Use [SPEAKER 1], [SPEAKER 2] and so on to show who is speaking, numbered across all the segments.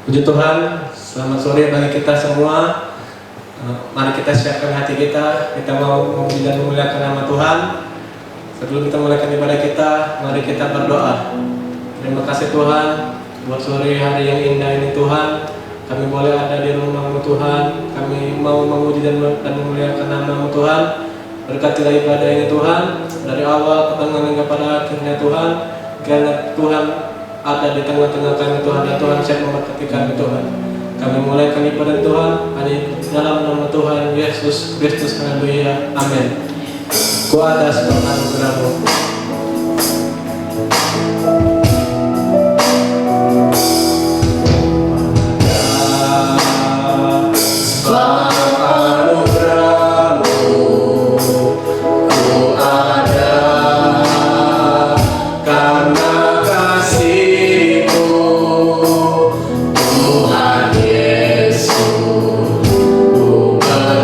[SPEAKER 1] Puji Tuhan, selamat sore bagi kita semua. Mari kita siapkan hati kita mau memuji dan memuliakan nama Tuhan. Sebelum kita mulai ibadah kita, mari kita berdoa. Terima kasih Tuhan, buat sore hari yang indah ini Tuhan. Kami boleh ada di rumah-Mu Tuhan. Kami mau memuji dan memuliakan nama-Mu Tuhan. Berkatilah ibadah ini Tuhan, dari awal pertengahan hingga pada akhirnya Tuhan. Karena Tuhan ada di tengah-tengah kami Tuhan, dan Tuhan siap memberkati kami Tuhan. Kami mulaikan ibadah Tuhan hanya dalam nama Tuhan Yesus Kristus. Haleluya, amin. Ku atas anugerah-Mu.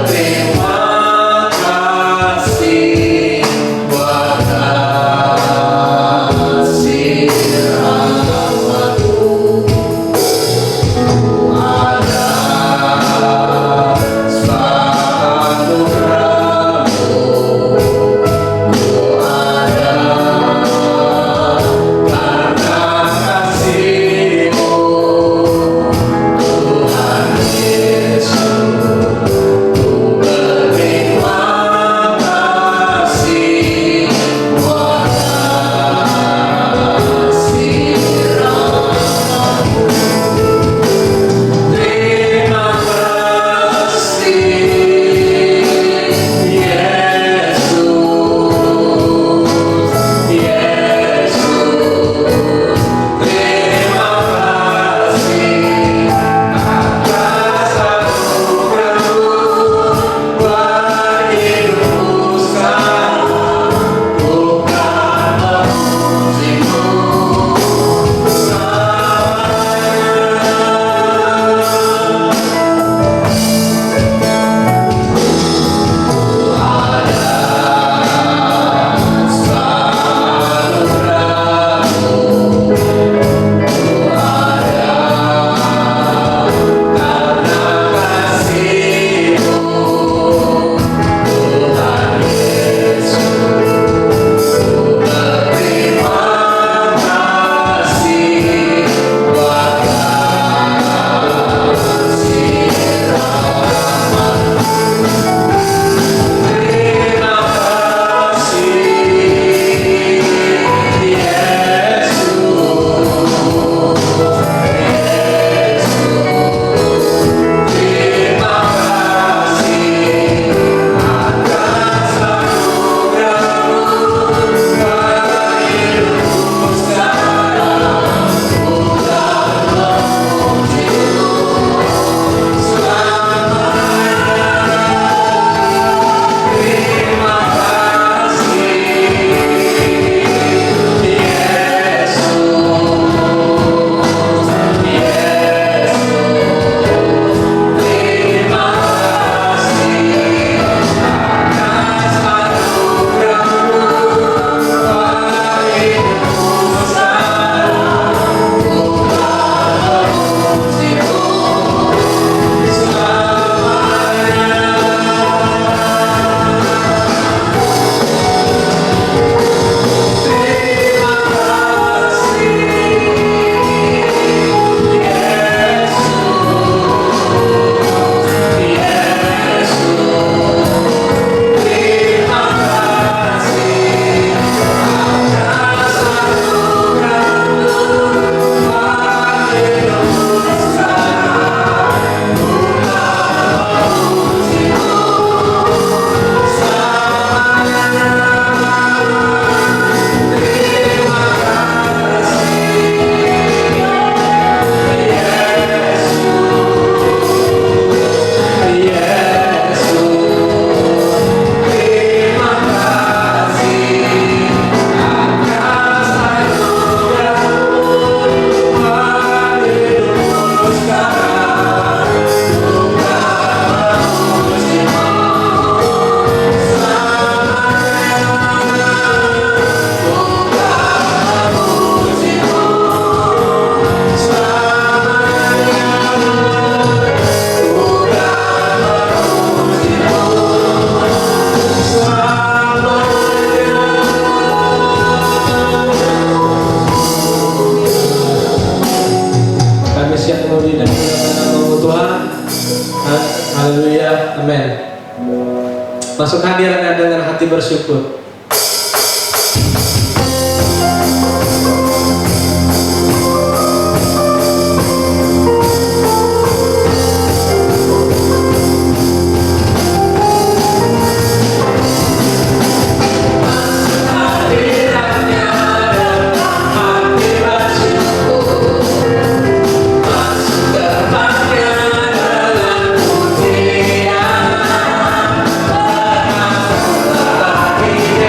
[SPEAKER 2] Terima kasih buat
[SPEAKER 1] masuk hadiratnya dengan hati bersyukur.
[SPEAKER 2] Kita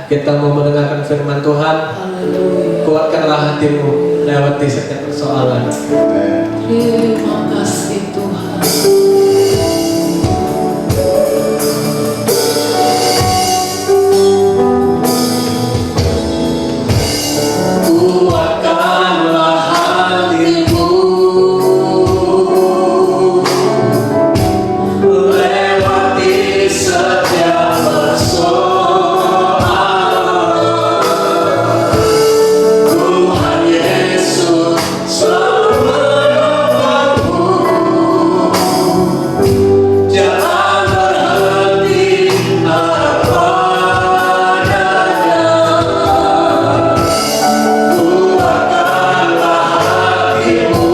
[SPEAKER 1] kita mau mendengarkan firman Tuhan. Kuatkanlah hatimu lewati setiap persoalan.
[SPEAKER 2] Terima kasih Tuhan.
[SPEAKER 1] Kuatkanlah hatimu lewati setiap persoalan. Tuhan Yesus selalu menolongmu. Jangan berhenti harap padanya. Kuatkanlah hatimu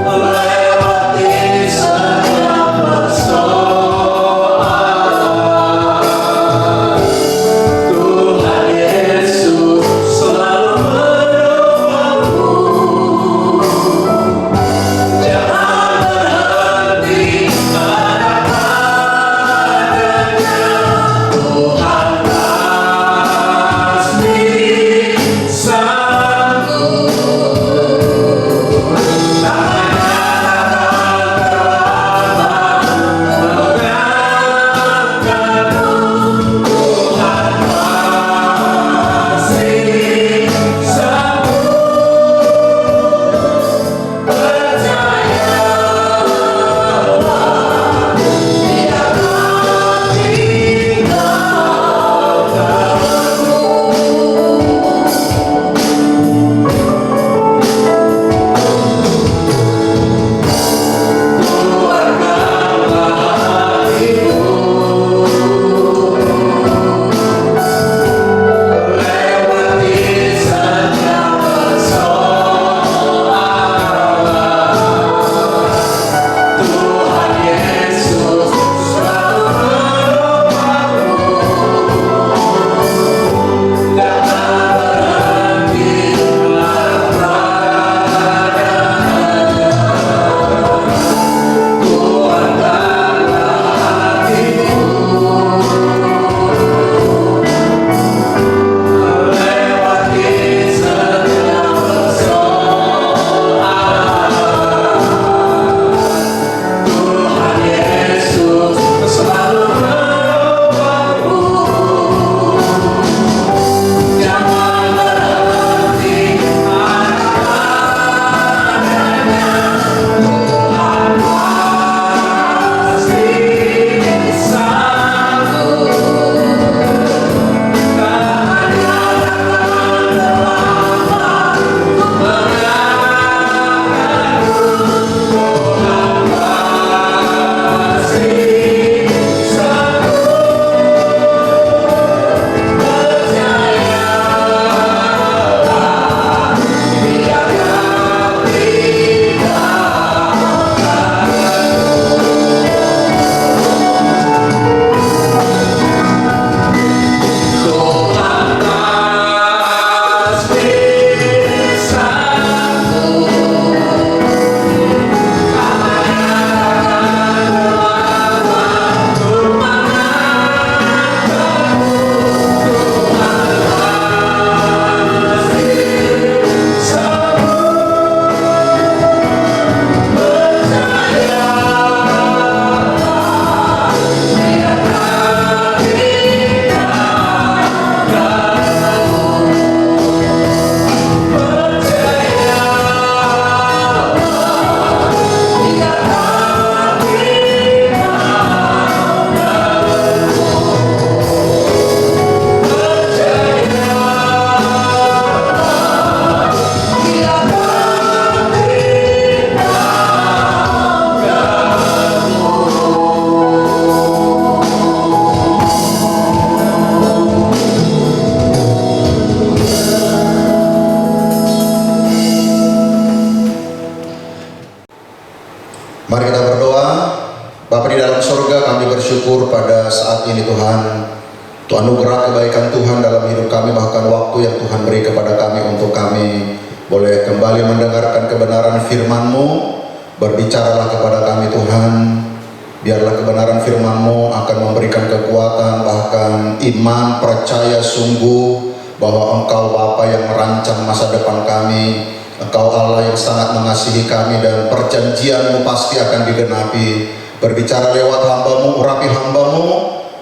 [SPEAKER 1] lewati setiap persoalan. Tuhan Yesus selalu menolongmu. Jangan berhenti harap padanya. Tuhan pasti sanggup. Tangannya akan mengangkatmu. Tuhan pasti sanggup. Percayalah, Dia akan Kuatkanlah hatimu lewati setiap persoalan. Tuhan Yesus selalu menolongmu. Jangan berhenti harap padanya. Kuatkanlah hatimu lewati setiap persoalan. Tuhan Yesus selalu menolongmu. Jangan berhenti harap padanya. Tuhan pasti sanggup. Tangannya akan terlambat mengangkatmu. Tuhan pasti sanggup. Percayalah, Dia akan Tuhan pasti sanggup. Tangannya akan terlambat mengangkatmu. Tuhan pasti sanggup. Percayalah, Dia akan
[SPEAKER 3] Mari kita berdoa. Bapa di dalam sorga, kami bersyukur pada saat ini Tuhan, Tuhan anugerah kebaikan Tuhan dalam hidup kami, bahkan waktu yang Tuhan beri kepada kami untuk kami boleh kembali mendengarkan kebenaran firman-Mu. Berbicaralah kepada kami Tuhan, Biarlah kebenaran firman-Mu akan memberikan kekuatan, bahkan iman, percaya sungguh bahwa Engkau Bapa yang merancang masa depan kami, Engkau Allah yang sangat mengasihi kami, dan perjanjian-Mu pasti akan digenapi. Berbicara lewat hamba-Mu, urapi hamba-Mu,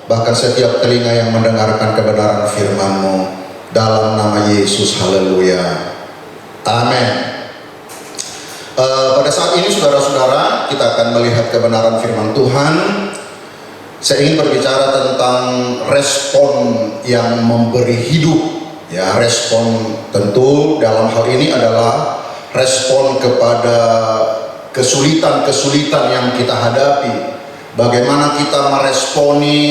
[SPEAKER 3] bahkan setiap telinga yang mendengarkan kebenaran firman-Mu. Dalam nama Yesus, haleluya, amin. Pada saat ini saudara-saudara, kita akan melihat kebenaran firman Tuhan. Saya ingin berbicara tentang respon yang memberi hidup. Ya, respon tentu dalam hal ini adalah respon kepada kesulitan-kesulitan yang kita hadapi. Bagaimana kita meresponi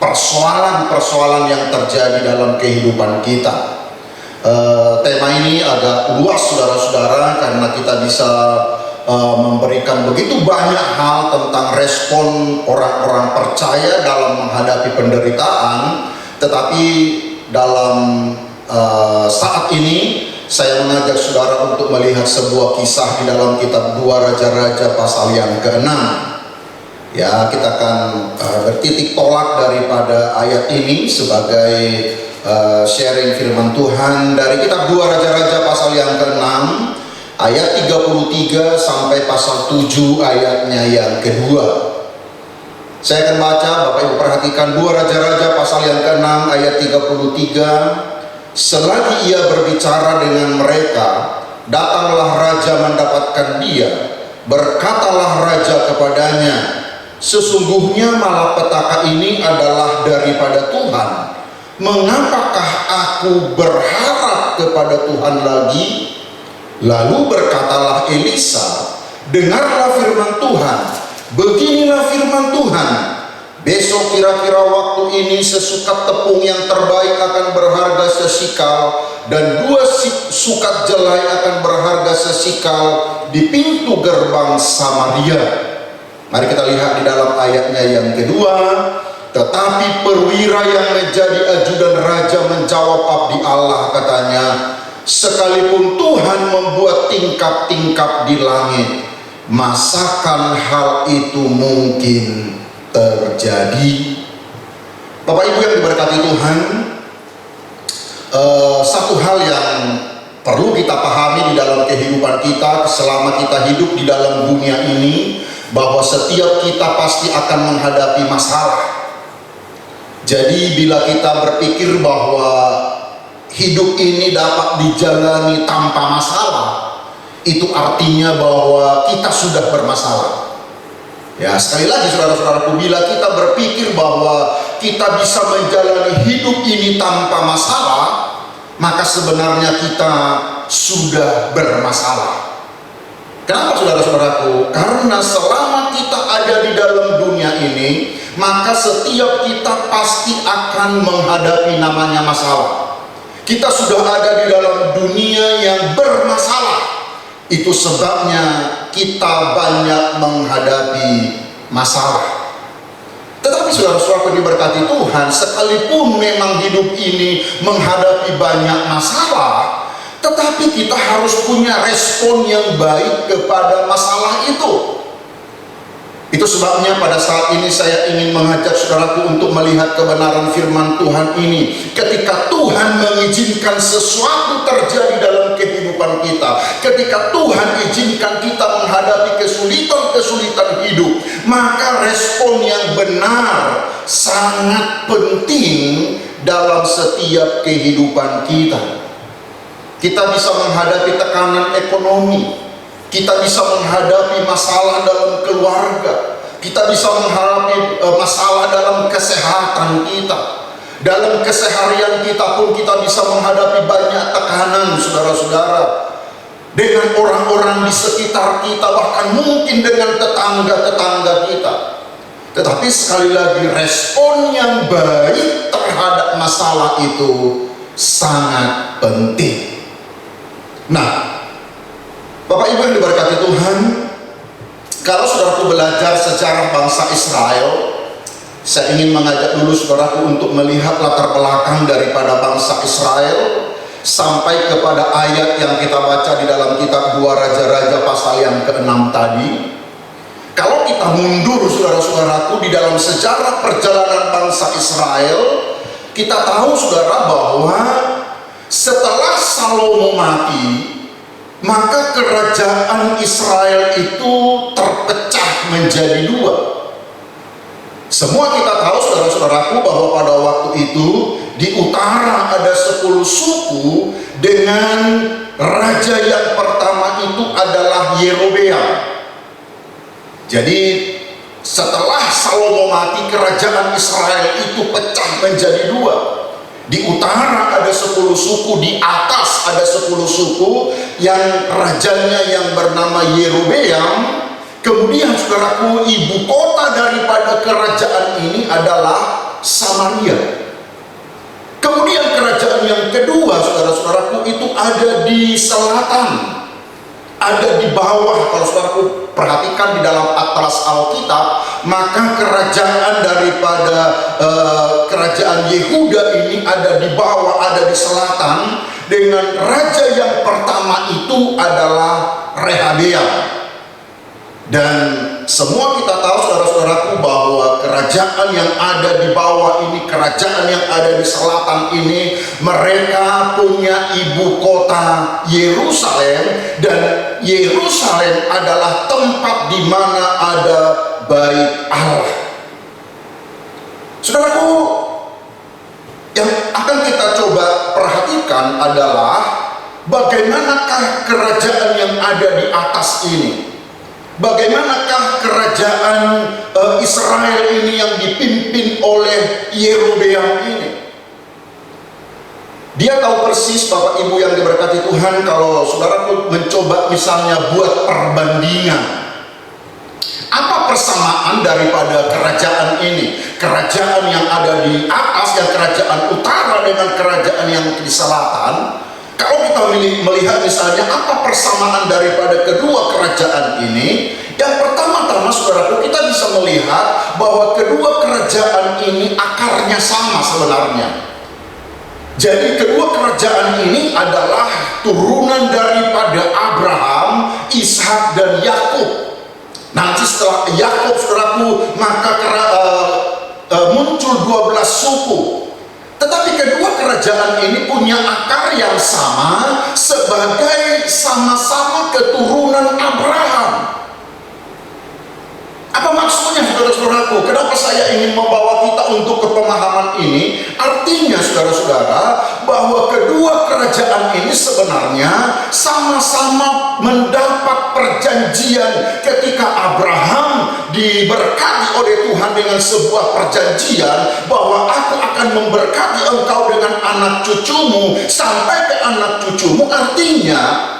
[SPEAKER 3] persoalan-persoalan yang terjadi dalam kehidupan kita. Tema ini agak luas saudara-saudara, karena kita bisa memberikan begitu banyak hal tentang respon orang-orang percaya dalam menghadapi penderitaan. Tetapi dalam saat ini saya mengajak saudara untuk melihat sebuah kisah di dalam kitab 2 Raja-Raja pasal yang ke-6. Ya, kita akan bertitik tolak daripada ayat ini sebagai sharing firman Tuhan dari kitab 2 Raja-Raja pasal yang ke-6 ayat 33 sampai pasal 7 ayatnya yang kedua. Saya akan baca, Bapak Ibu perhatikan 2 Raja-Raja pasal yang ke-6 ayat 33. Selagi ia berbicara dengan mereka, datanglah raja mendapatkan dia. Berkatalah raja kepadanya, sesungguhnya malapetaka ini adalah daripada Tuhan. Mengapakah aku berharap kepada Tuhan lagi? Lalu berkatalah Elisa, dengarlah firman Tuhan. Beginilah firman Tuhan, besok kira-kira waktu ini sesukat tepung yang terbaik akan berharga sesikal, dan 2 sukat jelai akan berharga sesikal di pintu gerbang Samaria. Mari kita lihat di dalam ayatnya yang kedua. Tetapi perwira yang menjadi ajudan raja menjawab abdi Allah, katanya, sekalipun Tuhan membuat tingkap-tingkap di langit, masakan hal itu mungkin terjadi? Bapak Ibu yang diberkati Tuhan, satu hal yang perlu kita pahami di dalam kehidupan kita selama kita hidup di dalam dunia ini, bahwa setiap kita pasti akan menghadapi masalah. Jadi bila kita berpikir bahwa hidup ini dapat dijalani tanpa masalah, itu artinya bahwa kita sudah bermasalah. Ya, sekali lagi saudara-saudaraku, bila kita berpikir bahwa kita bisa menjalani hidup ini tanpa masalah, maka sebenarnya kita sudah bermasalah. Kenapa saudara-saudaraku? Karena selama kita ada di dalam dunia ini, maka setiap kita pasti akan menghadapi namanya masalah. Kita sudah ada di dalam dunia yang bermasalah. Itu sebabnya kita banyak menghadapi masalah. Tetapi saudara-saudaraku diberkati Tuhan, sekalipun memang hidup ini menghadapi banyak masalah, tetapi kita harus punya respon yang baik kepada masalah itu. Itu sebabnya pada saat ini saya ingin mengajak saudaraku untuk melihat kebenaran firman Tuhan ini. Ketika Tuhan mengizinkan sesuatu terjadi dalam kehidupan kita, ketika Tuhan izinkan kita menghadapi kesulitan-kesulitan hidup, maka respon yang benar sangat penting dalam setiap kehidupan kita. Kita bisa menghadapi tekanan ekonomi, kita bisa menghadapi masalah dalam keluarga, kita bisa menghadapi masalah dalam kesehatan kita. Dalam keseharian kita pun kita bisa menghadapi banyak tekanan, saudara-saudara, dengan orang-orang di sekitar kita, bahkan mungkin dengan tetangga-tetangga kita. Tetapi sekali lagi, respon yang baik terhadap masalah itu sangat penting. Nah, Bapak Ibu yang diberkati Tuhan, kalau saudaraku belajar sejarah bangsa Israel, saya ingin mengajak dulu saudaraku untuk melihat latar belakang daripada bangsa Israel sampai kepada ayat yang kita baca di dalam kitab 2 Raja-Raja pasal yang ke-6 tadi. Kalau kalau kita mundur saudara-saudaraku di dalam sejarah perjalanan bangsa Israel, kita tahu saudara bahwa setelah Salomo mati, maka kerajaan Israel itu terpecah menjadi dua. Semua kita tahu saudara-saudaraku bahwa pada waktu itu di utara ada 10 suku dengan raja yang pertama itu adalah Yerobeam. Jadi setelah Salomo mati, kerajaan Israel itu pecah menjadi dua. Di utara ada 10 suku, di atas ada 10 suku yang rajanya yang bernama Yerobeam. Kemudian saudaraku, ibu kota daripada kerajaan ini adalah Samaria. Kemudian kerajaan yang kedua saudara-saudaraku itu ada di selatan, ada di bawah. Kalau saudaraku perhatikan di dalam atlas Alkitab, maka kerajaan daripada kerajaan Yehuda ini ada di bawah, ada di selatan, dengan raja yang pertama itu adalah Rehabeam. Dan semua kita tahu saudara-saudaraku bahwa kerajaan yang ada di bawah ini, kerajaan yang ada di selatan ini, mereka punya ibu kota Yerusalem, dan Yerusalem adalah tempat di mana ada Bait Allah. Saudaraku, yang akan kita coba perhatikan adalah bagaimanakah kerajaan yang ada di atas ini. Bagaimanakah kerajaan Israel ini yang dipimpin oleh Yerobeam ini? Dia tahu persis, Bapak Ibu yang diberkati Tuhan, kalau saudara mencoba misalnya buat perbandingan, apa persamaan daripada kerajaan ini? Kerajaan yang ada di atas, yang kerajaan utara dengan kerajaan yang di selatan. Kalau kita melihat misalnya apa persamaan daripada kedua kerajaan ini, yang pertama-tama saudaraku, kita bisa melihat bahwa kedua kerajaan ini akarnya sama sebenarnya. Jadi kedua kerajaan ini adalah turunan daripada Abraham, Ishak dan Yakub. Nanti setelah Yakub saudaraku, maka muncul 12 suku. Tetapi kedua kerajaan ini punya akar yang sama sebagai sama-sama keturunan Abraham. Apa maksudnya saudara-saudaraku? Kenapa saya ingin membawa kita untuk ke pemahaman ini? Artinya saudara-saudara, bahwa kedua kerajaan ini sebenarnya sama-sama mendapat perjanjian ketika Abraham diberkati oleh Tuhan dengan sebuah perjanjian bahwa aku akan memberkati engkau dengan anak cucumu sampai ke anak cucumu. Artinya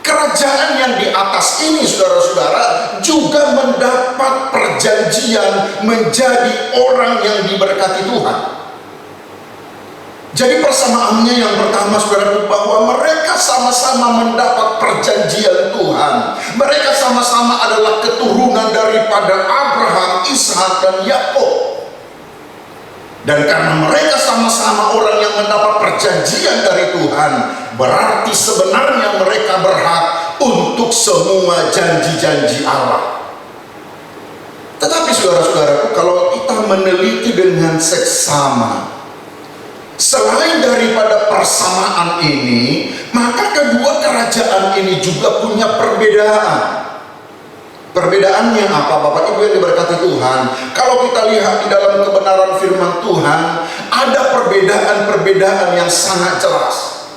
[SPEAKER 3] kerajaan yang di atas ini saudara-saudara juga mendapat perjanjian menjadi orang yang diberkati Tuhan. Jadi persamaannya yang pertama saudara, bahwa mereka sama-sama mendapat perjanjian Tuhan. Mereka sama-sama adalah keturunan daripada Abraham, Ishak dan Yakub. Dan karena mereka sama-sama orang yang mendapat perjanjian dari Tuhan, berarti sebenarnya mereka berhak untuk semua janji-janji Allah. Tetapi saudara-saudaraku, kalau kita meneliti dengan seksama, selain daripada persamaan ini, maka kedua kerajaan ini juga punya perbedaan. Perbedaannya apa, Bapak Ibu yang diberkati Tuhan? Kalau kita lihat di dalam kebenaran firman Tuhan, ada perbedaan-perbedaan yang sangat jelas.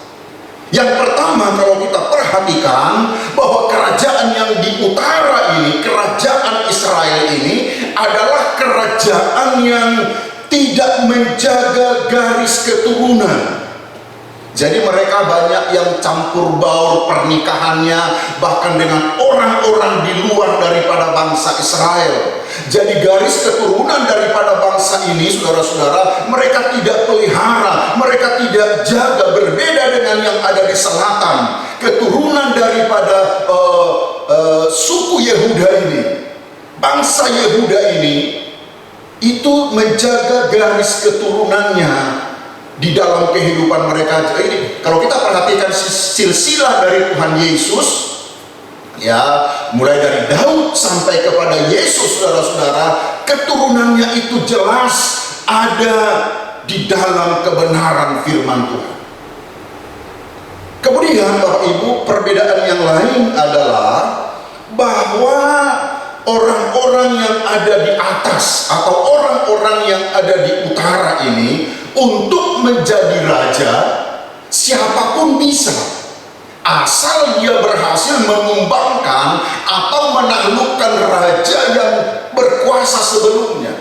[SPEAKER 3] Yang pertama, kalau kita perhatikan bahwa kerajaan yang di utara ini, kerajaan Israel ini adalah kerajaan yang tidak menjaga garis keturunan. Jadi mereka banyak yang campur baur pernikahannya, bahkan dengan orang-orang di luar daripada bangsa Israel. Jadi garis keturunan daripada bangsa ini, saudara-saudara, mereka tidak pelihara, mereka tidak jaga. Berbeda dengan yang ada di selatan, keturunan daripada suku Yehuda ini, bangsa Yehuda ini, itu menjaga garis keturunannya di dalam kehidupan mereka. Jadi kalau kita perhatikan silsilah dari Tuhan Yesus, Ya, mulai dari Daud sampai kepada Yesus, saudara-saudara, keturunannya itu jelas ada di dalam kebenaran firman Tuhan. Kemudian Bapak Ibu, perbedaan yang lain adalah bahwa orang-orang yang ada di atas atau orang-orang yang ada di utara ini untuk menjadi raja, siapapun bisa, asal dia berhasil menumbangkan atau menaklukkan raja yang berkuasa sebelumnya.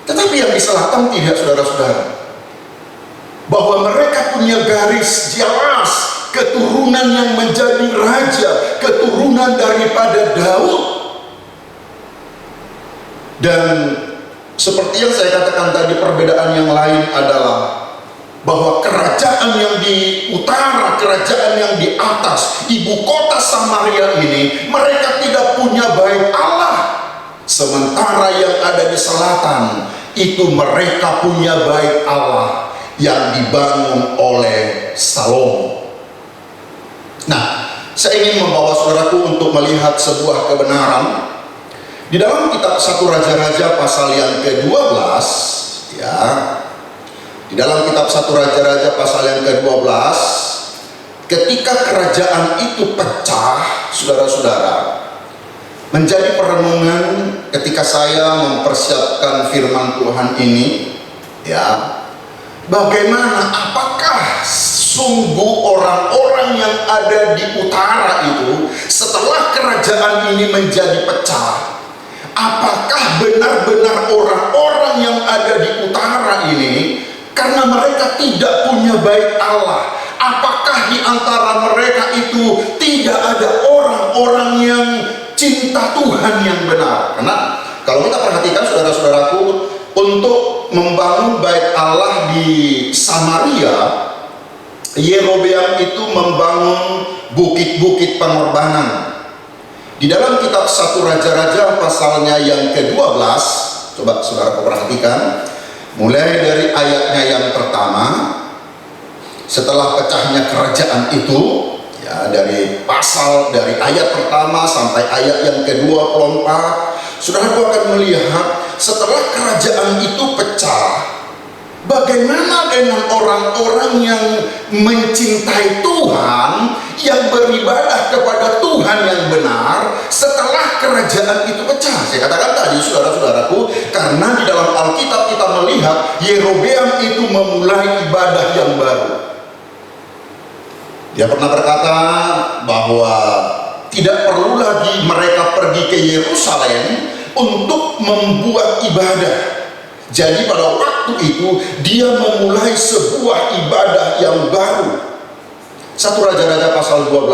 [SPEAKER 3] Tetapi yang di selatan tidak, saudara-saudara, bahwa mereka punya garis jelas keturunan yang menjadi raja, keturunan daripada Daud. Dan seperti yang saya katakan tadi, perbedaan yang lain adalah bahwa kerajaan yang di utara, kerajaan yang di atas, ibu kota Samaria ini, mereka tidak punya bait Allah. Sementara yang ada di selatan, itu mereka punya bait Allah yang dibangun oleh Salomo. Nah, saya ingin membawa saudaraku untuk melihat sebuah kebenaran di dalam kitab 1 Raja-Raja pasal yang ke-12, ya. Di dalam kitab 1 Raja-Raja pasal yang ke-12, ketika kerajaan itu pecah, saudara-saudara, menjadi perenungan ketika saya mempersiapkan firman Tuhan ini, ya, bagaimana, apakah sungguh orang-orang yang ada di utara itu setelah kerajaan ini menjadi pecah, apakah benar-benar orang-orang yang ada di utara ini, karena mereka tidak punya bait Allah, apakah di antara mereka itu tidak ada orang-orang yang cinta Tuhan yang benar? Karena kalau kita perhatikan, saudara-saudaraku, untuk membangun bait Allah di Samaria, Yerobeam itu membangun bukit-bukit pengorbanan. Di dalam kitab 1 Raja-Raja pasalnya yang ke-12, coba saudara perhatikan, mulai dari ayatnya yang pertama, setelah pecahnya kerajaan itu, ya, dari ayat pertama sampai ayat yang ke-24, saudara akan melihat setelah kerajaan itu pecah, bagaimana dengan orang-orang yang mencintai Tuhan, yang beribadah kepada Tuhan yang benar setelah kerajaan itu pecah. Saya katakan tadi, saudara-saudaraku, karena di dalam Alkitab kita melihat Yerobeam itu memulai ibadah yang baru. Dia pernah berkata bahwa tidak perlu lagi mereka pergi ke Yerusalem untuk membuat ibadah. Jadi pada waktu itu dia memulai sebuah ibadah yang baru. 1 Raja-Raja pasal 12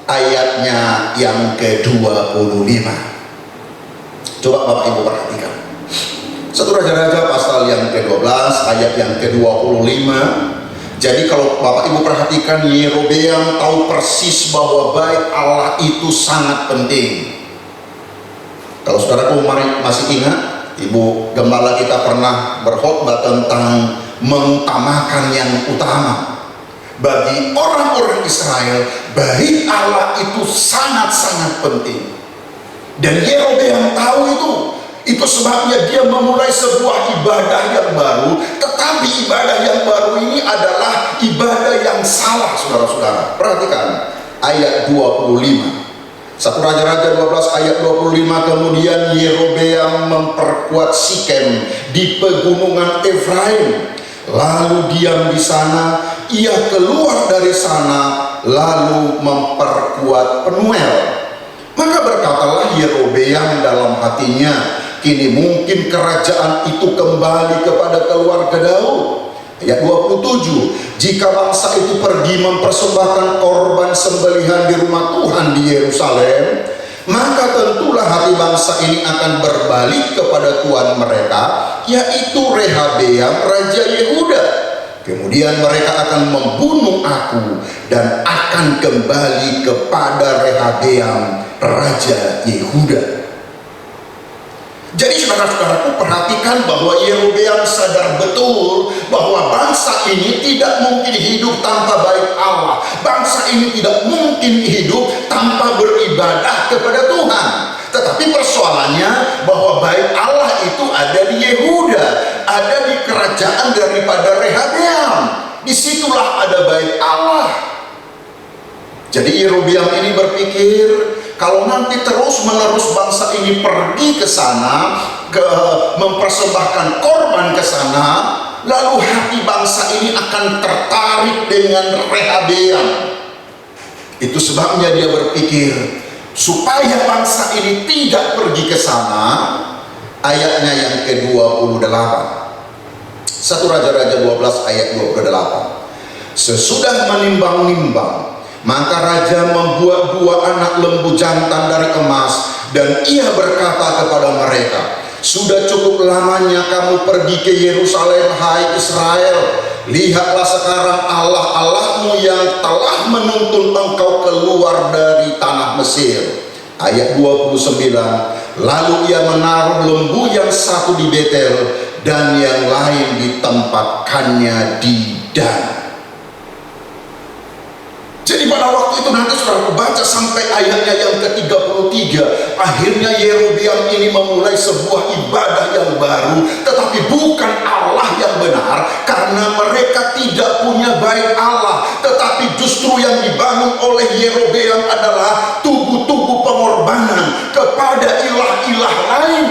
[SPEAKER 3] ayatnya yang ke-25. Coba Bapak Ibu perhatikan. 1 Raja-Raja pasal yang ke-12 ayat yang ke-25. Jadi kalau Bapak Ibu perhatikan, Yerobeam tahu persis bahwa bait Allah itu sangat penting. Kalau saudaraku masih ingat, Ibu Gembala kita pernah berkhotbah tentang mengutamakan yang utama. Bagi orang-orang Israel, bait Allah itu sangat-sangat penting. Dan Yerobeam tahu itu sebabnya dia memulai sebuah ibadah yang baru. Tetapi ibadah yang baru ini adalah ibadah yang salah, saudara-saudara. Perhatikan ayat 25. 1 Raja-Raja 12 ayat 25, kemudian Yerobeam memperkuat Sikem di pegunungan Efraim, lalu diam di sana. Ia keluar dari sana lalu memperkuat Penuel. Maka berkatalah Yerobeam dalam hatinya, kini mungkin kerajaan itu kembali kepada keluarga Daud. Ayat 27, jika bangsa itu pergi mempersembahkan korban sembelihan di rumah Tuhan di Yerusalem, maka tentulah hati bangsa ini akan berbalik kepada Tuhan mereka, yaitu Rehabeam raja Yehuda. Kemudian mereka akan membunuh aku dan akan kembali kepada Rehabeam raja Yehuda. Jadi saudara-saudaraku, perhatikan bahwa Yerobeam sadar betul bahwa bangsa ini tidak mungkin hidup tanpa baik Allah. Bangsa ini tidak mungkin hidup tanpa beribadah kepada Tuhan. Tetapi persoalannya bahwa baik Allah itu ada di Yehuda, ada di kerajaan daripada Rehabeam. Disitulah ada baik Allah. Jadi Yerobeam ini berpikir, kalau nanti terus-menerus bangsa ini pergi ke sana, mempersembahkan korban ke sana, lalu hati bangsa ini akan tertarik dengan Rehabeam. Itu sebabnya dia berpikir, supaya bangsa ini tidak pergi ke sana, ayatnya yang ke-28. 1 Raja-Raja 12 ayat 28. Sesudah menimbang-nimbang, maka raja membuat 2 anak lembu jantan dari emas, dan ia berkata kepada mereka, sudah cukup lamanya kamu pergi ke Yerusalem, hai Israel. Lihatlah sekarang Allah-Allahmu yang telah menuntun engkau keluar dari tanah Mesir. Ayat 29. Lalu ia menaruh lembu yang satu di Betel dan yang lain ditempatkannya di Dan. Jadi pada waktu itu nanti saudara baca sampai ayatnya yang ke-33, akhirnya Yerobeam ini memulai sebuah ibadah yang baru, tetapi bukan Allah yang benar, karena mereka tidak punya baik Allah, tetapi justru yang dibangun oleh Yerobeam adalah tugu-tugu pengorbanan kepada ilah-ilah lain.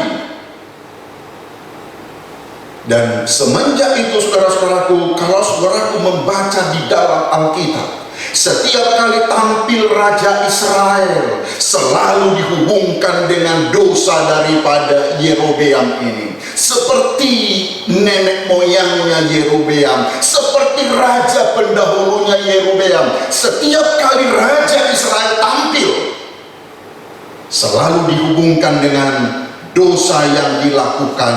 [SPEAKER 3] Dan semenjak itu saudara-saudaraku, kalau saudaraku membaca di dalam Alkitab, setiap kali tampil Raja Israel selalu dihubungkan dengan dosa daripada Yerobeam ini. Seperti nenek moyangnya Yerobeam, seperti raja pendahulunya Yerobeam. Setiap kali Raja Israel tampil, selalu dihubungkan dengan dosa yang dilakukan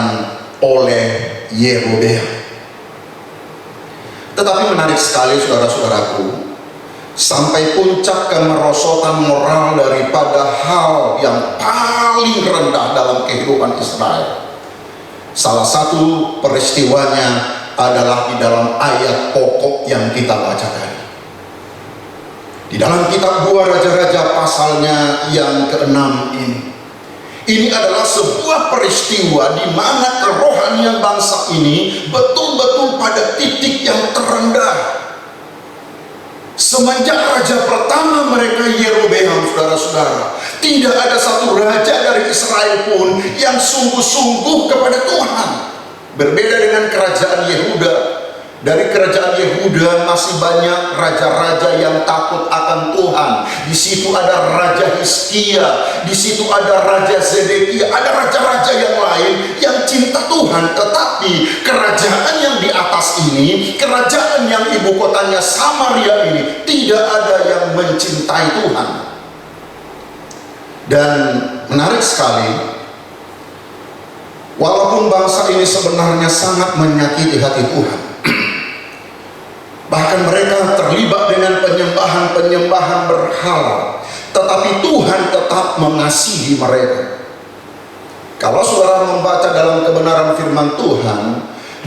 [SPEAKER 3] oleh Yerobeam. Tetapi menarik sekali saudara-saudaraku, sampai puncak kemerosotan moral daripada hal yang paling rendah dalam kehidupan Israel. Salah satu peristiwanya adalah di dalam ayat pokok yang kita baca tadi. Di dalam kitab 2 Raja-Raja pasalnya yang ke-6 ini. Ini adalah sebuah peristiwa di mana kerohanian bangsa ini betul-betul pada titik yang terendah. Semenjak raja pertama mereka Yerobeam, saudara-saudara, tidak ada satu raja dari Israel pun yang sungguh-sungguh kepada Tuhan. Berbeda dengan kerajaan Yehuda. Dari kerajaan Yehuda masih banyak raja-raja yang takut akan Tuhan. Di situ ada Raja Hizkia, di situ ada Raja Zedekia, ada raja-raja yang lain yang cinta Tuhan. Tetapi kerajaan yang di atas ini, kerajaan yang ibu kotanya Samaria ini, tidak ada yang mencintai Tuhan. Dan menarik sekali, walaupun bangsa ini sebenarnya sangat menyakiti hati Tuhan, bahkan mereka terlibat dengan penyembahan-penyembahan berhala, tetapi Tuhan tetap mengasihi mereka. Kalau saudara membaca dalam kebenaran firman Tuhan,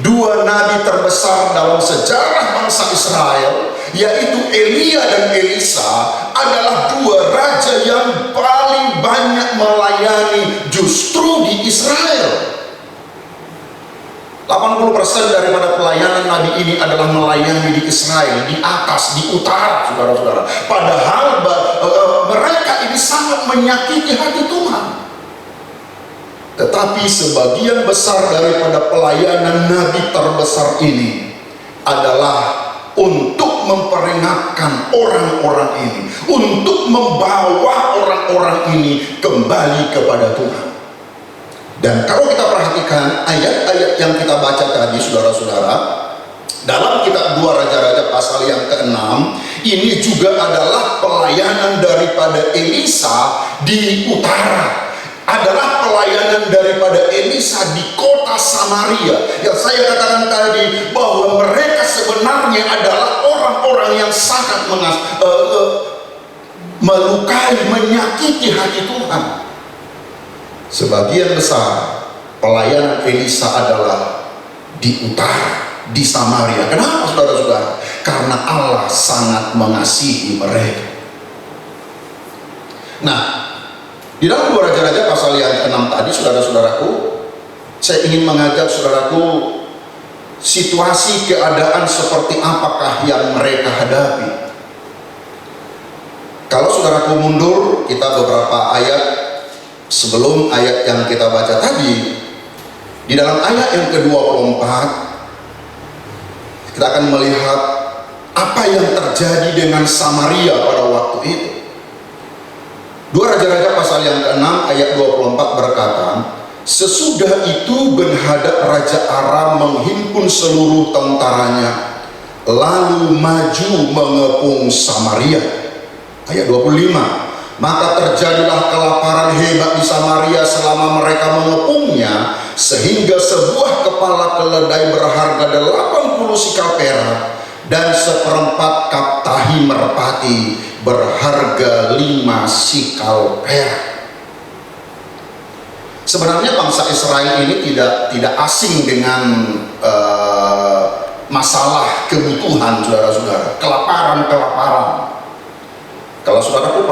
[SPEAKER 3] 2 nabi terbesar dalam sejarah bangsa Israel, yaitu Elia dan Elisa, adalah 2 raja yang paling banyak melayani justru di Israel. 80% daripada pelayanan nabi ini adalah melayani di Israel, di atas, di utara, saudara-saudara. Padahal mereka ini sangat menyakiti hati Tuhan. Tetapi sebagian besar daripada pelayanan nabi terbesar ini adalah untuk memperingatkan orang-orang ini, untuk membawa orang-orang ini kembali kepada Tuhan. Dan kalau kita perhatikan ayat-ayat yang kita baca tadi, saudara-saudara, dalam kitab 2 Raja-Raja pasal yang ke-6, ini juga adalah pelayanan daripada Elisa di utara. Adalah pelayanan daripada Elisa di kota Samaria. Yang saya katakan tadi, bahwa mereka sebenarnya adalah orang-orang yang sangat melukai, menyakiti hati Tuhan. Sebagian besar pelayanan Elisa adalah di utara, di Samaria. Kenapa saudara-saudara? Karena Allah sangat mengasihi mereka. Nah, di dalam 2 Raja-Raja pasal yang ke-6 tadi, saudara-saudaraku, saya ingin mengajak saudaraku, situasi keadaan seperti apakah yang mereka hadapi. Kalau saudaraku mundur, kita beberapa ayat sebelum ayat yang kita baca tadi, di dalam ayat yang ke-24, kita akan melihat apa yang terjadi dengan Samaria pada waktu itu. 2 Raja-Raja pasal yang ke-6 ayat 24 berkata, sesudah itu Ben-Hadad Raja Aram menghimpun seluruh tentaranya, lalu maju mengepung Samaria. Ayat 25, maka terjadilah kelaparan hebat di Samaria selama mereka mengepungnya, sehingga sebuah kepala keledai berharga 80 sikal perak dan seperempat kap tahi merpati berharga 5 sikal perak. Sebenarnya bangsa Israel ini tidak asing dengan masalah kebutuhan, saudara-saudara, kelaparan. Kalau saudaraku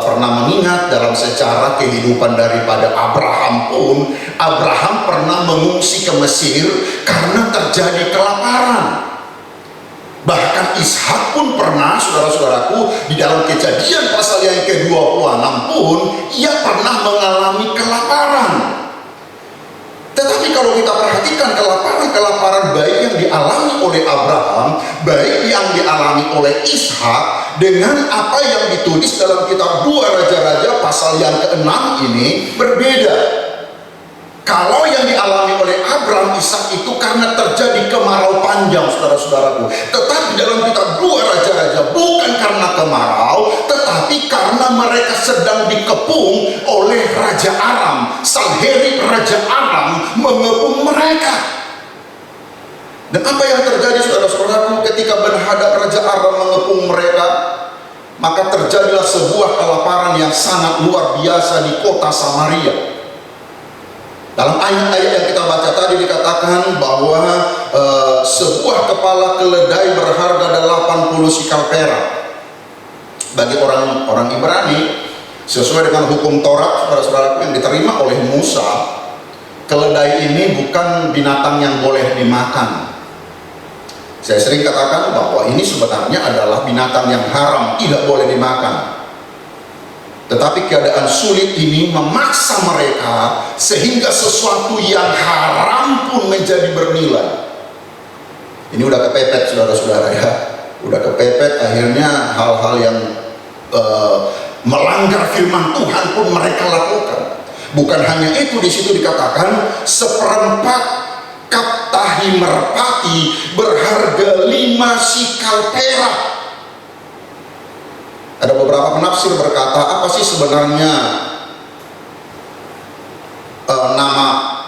[SPEAKER 3] pernah mengingat dalam sejarah kehidupan daripada Abraham pun, Abraham pernah mengungsi ke Mesir karena terjadi kelaparan. Bahkan Ishak pun pernah, saudara-saudaraku, di dalam Kejadian pasal yang ke-26 pun, ia pernah mengalami kelaparan. Tetapi kalau kita perhatikan kelaparan baik yang dialami oleh Abraham, baik yang dialami oleh Ishak, dengan apa yang ditulis dalam kitab 2 Raja-Raja pasal yang ke-6 ini berbeda. Kalau yang dialami oleh Abraham, Ishak itu karena terjadi kemarau panjang, saudara-saudaraku. Tetapi dalam kitab 2 Raja-Raja bukan karena kemarau, tetapi karena mereka sedang dikepung oleh Raja Aram. Sanherib Raja Aram mengepung mereka. Dan apa yang terjadi, saudara-saudaraku, ketika Ben-Hadad Raja Aram mengepung mereka, maka terjadilah sebuah kelaparan yang sangat luar biasa di kota Samaria. Dalam ayat-ayat yang kita baca tadi dikatakan bahwa sebuah kepala keledai berharga 80 sikal perak. Bagi orang Ibrani, sesuai dengan hukum Taurat, saudara-saudaraku, yang diterima oleh Musa, keledai ini bukan binatang yang boleh dimakan. Saya sering katakan bahwa ini sebenarnya adalah binatang yang haram, tidak boleh dimakan. Tetapi keadaan sulit ini memaksa mereka sehingga sesuatu yang haram pun menjadi bernilai. Ini udah kepepet, saudara-saudara, ya. Udah kepepet, akhirnya hal-hal yang melanggar firman Tuhan pun mereka lakukan. Bukan hanya itu, di situ dikatakan seperempat kap tahi merpati berharga 5 sikal perak. Ada beberapa penafsir berkata, apa sih sebenarnya nama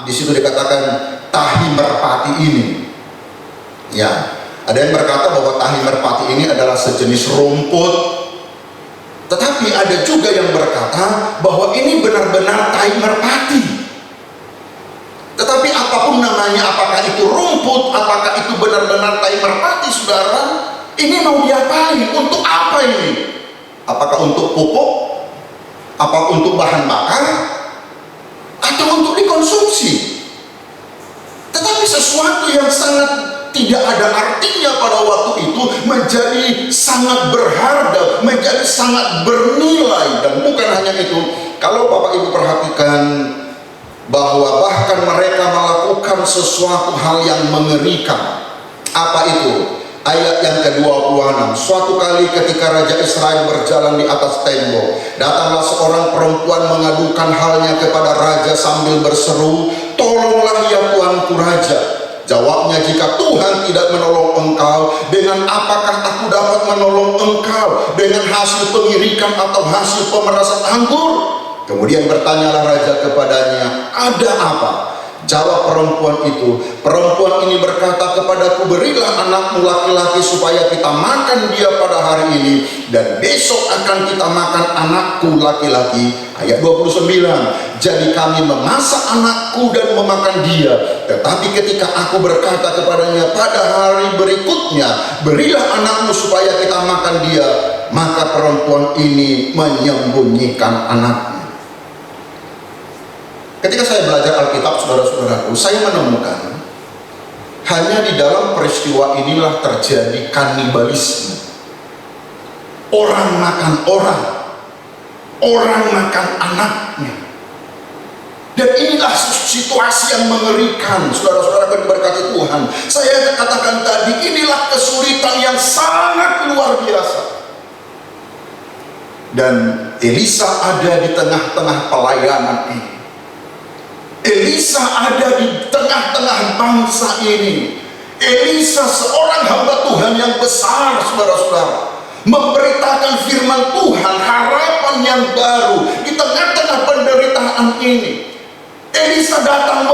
[SPEAKER 3] di situ dikatakan tahi merpati ini? Ya, ada yang berkata bahwa tahi merpati ini adalah sejenis rumput. Tetapi ada juga yang berkata bahwa ini benar-benar tahi merpati. Tetapi apapun namanya, apakah itu rumput, apakah itu benar-benar tahi merpati, saudara, ini mau diapain? Untuk apa ini? Apakah untuk pupuk? Apa untuk bahan bakar? Atau untuk dikonsumsi? Tetapi sesuatu yang sangat tidak ada artinya pada waktu itu menjadi sangat berharga, menjadi sangat bernilai. Dan bukan hanya itu, kalau Bapak Ibu perhatikan bahwa bahkan mereka melakukan sesuatu hal yang mengerikan. Apa itu? Ayat yang ke-26, suatu kali ketika Raja Israel berjalan di atas tembok, datanglah seorang perempuan mengadukan halnya kepada Raja sambil berseru, tolonglah ya Tuanku Raja. Jawabnya, jika Tuhan tidak menolong engkau, dengan apakah aku dapat menolong engkau? Dengan hasil pengirikan atau hasil pemerasan anggur? Kemudian bertanyalah Raja kepadanya, ada apa? Jawab perempuan itu. Perempuan ini berkata kepadaku, berilah anakmu laki-laki supaya kita makan dia pada hari ini, dan besok akan kita makan anakku laki-laki. Ayat 29. Jadi kami memasak anakku dan memakan dia. Tetapi ketika aku berkata kepadanya pada hari berikutnya, berilah anakmu supaya kita makan dia, maka perempuan ini menyembunyikan anaknya. Ketika saya belajar Alkitab, saudara-saudaraku, saya menemukan hanya di dalam peristiwa inilah terjadi kanibalisme. Orang makan orang, orang makan anaknya. Dan inilah situasi yang mengerikan, saudara-saudara diberkati Tuhan. Saya katakan tadi, inilah kesulitan yang sangat luar biasa. Dan Elisa ada di tengah-tengah pelayanan ini. Elisa ada di tengah-tengah bangsa ini. Elisa seorang hamba Tuhan yang besar, saudara-saudara, memberitakan firman Tuhan, harapan yang baru di tengah-tengah penderitaan ini. Elisa datang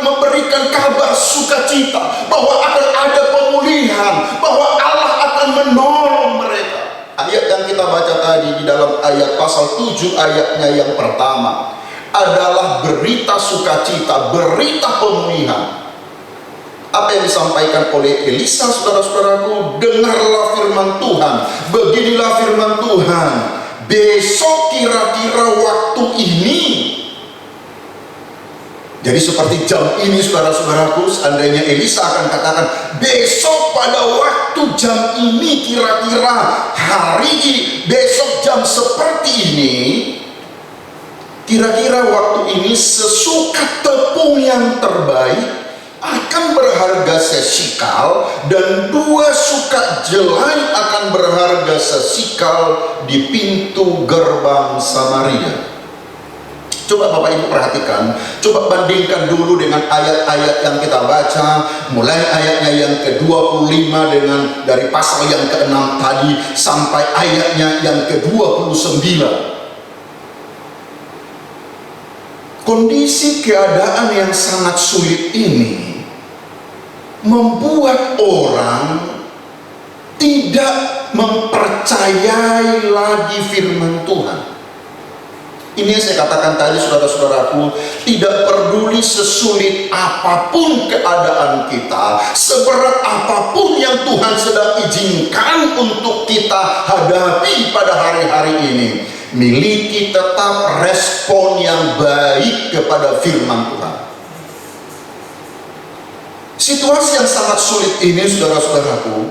[SPEAKER 3] memberikan kabar sukacita bahwa akan ada pemulihan, bahwa Allah akan menolong mereka. Ayat yang kita baca tadi di dalam ayat pasal 7 ayatnya yang pertama adalah berita sukacita, berita pemulihan. Apa yang disampaikan oleh Elisa, saudara-saudaraku? Dengarlah firman Tuhan. Beginilah firman Tuhan. Besok kira-kira waktu ini. Jadi seperti jam ini, saudara-saudaraku, seandainya Elisa akan katakan besok pada waktu jam ini, kira-kira hari besok jam seperti ini, kira-kira waktu ini sesukat tepung yang terbaik akan berharga sesikal, dan 2 sukat jelai akan berharga sesikal di pintu gerbang Samaria. Coba Bapak Ibu perhatikan, coba bandingkan dulu dengan ayat-ayat yang kita baca, mulai ayatnya yang ke-25 dengan dari pasal yang ke-6 tadi sampai ayatnya yang ke-29. Kondisi keadaan yang sangat sulit ini membuat orang tidak mempercayai lagi firman Tuhan. Ini yang saya katakan tadi, saudara-saudaraku, tidak peduli sesulit apapun keadaan kita, seberat apapun yang Tuhan sedang izinkan untuk kita hadapi pada hari-hari ini, miliki tetap respon yang baik kepada firman Tuhan. Situasi yang sangat sulit ini, saudara-saudaraku,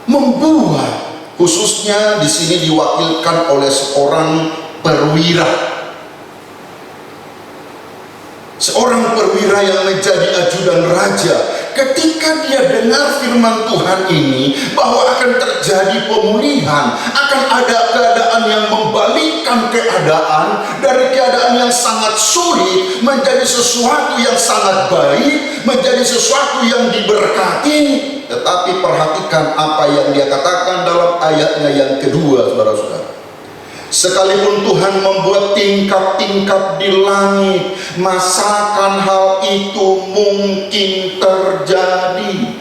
[SPEAKER 3] membuat, khususnya di sini diwakilkan oleh seorang perwira, seorang perwira yang menjadi ajudan raja. Ketika dia dengar firman Tuhan ini bahwa akan terjadi pemulihan, akan ada keadaan yang membalikkan keadaan dari keadaan yang sangat sulit menjadi sesuatu yang sangat baik, menjadi sesuatu yang diberkati. Tetapi perhatikan apa yang dia katakan dalam ayatnya yang kedua, saudara-saudara. Sekalipun Tuhan membuat tingkap-tingkap di langit, masakan hal itu mungkin terjadi?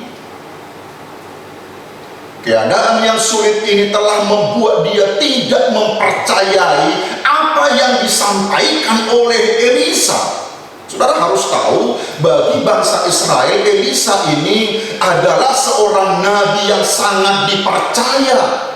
[SPEAKER 3] Keadaan yang sulit ini telah membuat dia tidak mempercayai apa yang disampaikan oleh Elisa. Saudara harus tahu, bagi bangsa Israel, Elisa ini adalah seorang nabi yang sangat dipercaya.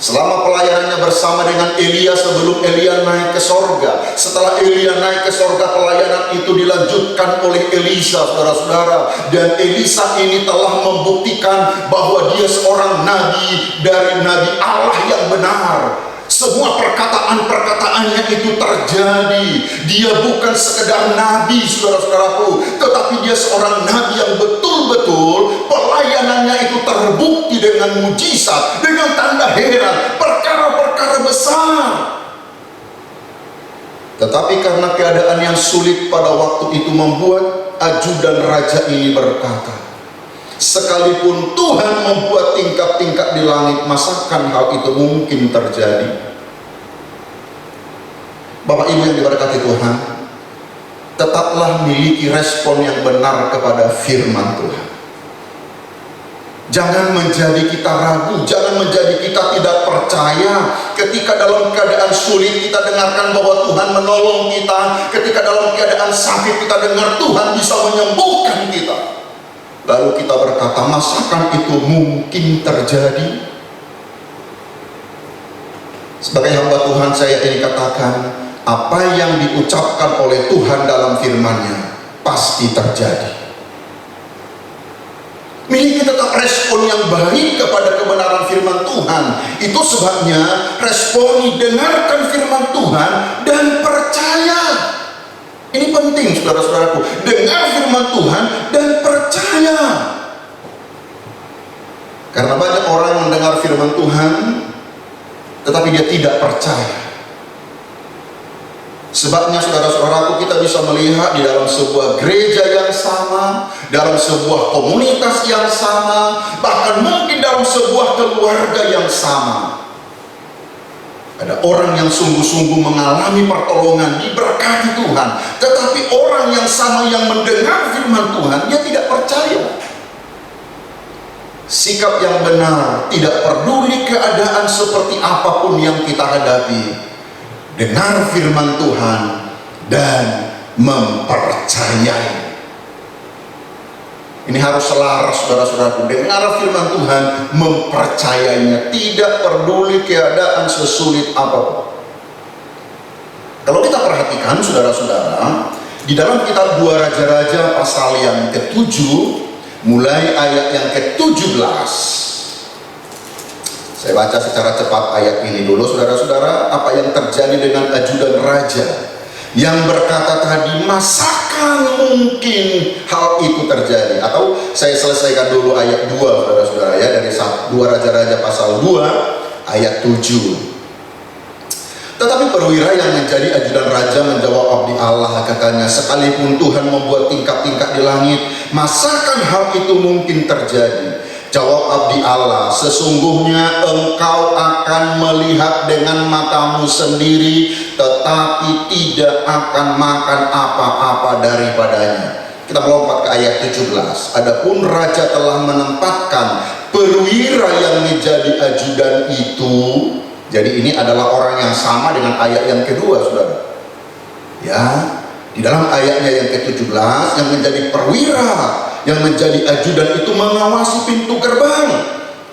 [SPEAKER 3] Selama pelayanannya bersama dengan Elia sebelum Elia naik ke sorga, setelah Elia naik ke sorga, pelayanan itu dilanjutkan oleh Elisa, saudara-saudara. Dan Elisa ini telah membuktikan bahwa dia seorang nabi dari nabi Allah yang benar. Semua perkataan-perkataannya itu terjadi. Dia bukan sekedar nabi, saudara-saudaraku, tetapi dia seorang nabi yang betul-betul pelayanannya itu terbukti dengan mujizat, dengan tanda heran, perkara-perkara besar. Tetapi karena keadaan yang sulit pada waktu itu membuat ajudan raja ini berkata, sekalipun Tuhan membuat tingkap-tingkap di langit, masakan hal itu mungkin terjadi? Bapak Ibu yang diberkati Tuhan, tetaplah miliki respon yang benar kepada firman Tuhan. Jangan menjadi kita ragu, jangan menjadi kita tidak percaya ketika dalam keadaan sulit kita dengarkan bahwa Tuhan menolong kita, ketika dalam keadaan sakit kita dengar Tuhan bisa menyembuhkan kita. Lalu kita berkata, masakan itu mungkin terjadi? Sebagai hamba Tuhan saya ingin katakan, apa yang diucapkan oleh Tuhan dalam firman-Nya pasti terjadi. Miliki tetap respon yang baik kepada kebenaran firman Tuhan. Itu sebabnya responi, dengarkan firman Tuhan dan percaya. Ini penting saudara-saudaraku, dengar firman Tuhan dan percaya. Karena banyak orang mendengar firman Tuhan tetapi dia tidak percaya. Sebabnya saudara-saudaraku, kita bisa melihat di dalam sebuah gereja yang sama, dalam sebuah komunitas yang sama, bahkan mungkin dalam sebuah keluarga yang sama, ada orang yang sungguh-sungguh mengalami pertolongan, diberkati Tuhan, tetapi orang yang sama yang mendengar firman Tuhan, dia tidak percaya. Sikap yang benar, tidak peduli keadaan seperti apapun yang kita hadapi, dengar firman Tuhan dan mempercayai. Ini harus selaras saudara-saudaraku, dengar firman Tuhan, mempercayainya, tidak peduli keadaan sesulit apapun. Kalau kita perhatikan saudara-saudara, di dalam kitab 2 Raja-Raja pasal yang ke-7, mulai ayat yang ke-17, saya baca secara cepat ayat ini dulu saudara-saudara. Apa yang terjadi dengan ajudan raja yang berkata tadi, masakan mungkin hal itu terjadi? Atau saya selesaikan dulu ayat 2 saudara-saudara ya, dari 2 Raja-Raja pasal 2 ayat 7. Tetapi perwira yang menjadi ajudan raja menjawab abdi Allah, katanya, sekalipun Tuhan membuat tingkat-tingkat di langit, masakan hal itu mungkin terjadi? Jawab abdi Allah, sesungguhnya engkau akan melihat dengan matamu sendiri, tetapi tidak akan makan apa-apa daripadanya. Kita melompat ke ayat 17. Adapun raja telah menempatkan perwira yang menjadi ajudan itu. Jadi ini adalah orang yang sama dengan ayat yang kedua, saudara. Ya, di dalam ayatnya yang ke-17, yang menjadi perwira, yang menjadi ajudan itu mengawasi pintu gerbang,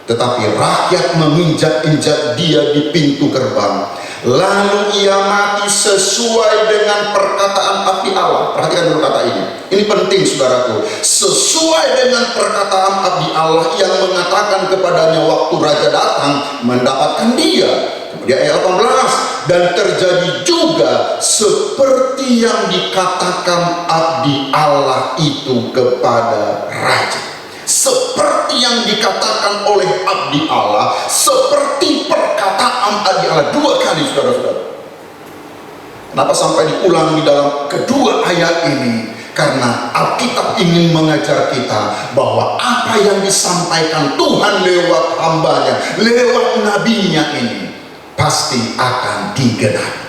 [SPEAKER 3] tetapi rakyat menginjak-injak dia di pintu gerbang. Lalu ia mati sesuai dengan perkataan abdi Allah. Perhatikan dulu kata ini. Ini penting saudaraku. Sesuai dengan perkataan abdi Allah yang mengatakan kepadanya waktu raja datang mendapatkan dia. Kemudian ayat 18, dan terjadi juga seperti yang dikatakan abdi Allah itu kepada raja. Seperti yang dikatakan oleh abdi Allah, seperti perkataan abdi Allah. 2 kali saudara-saudara. Kenapa sampai diulang di dalam kedua ayat ini? Karena Alkitab ingin mengajar kita bahwa apa yang disampaikan Tuhan lewat hambanya, lewat nabinya ini, pasti akan digenapi.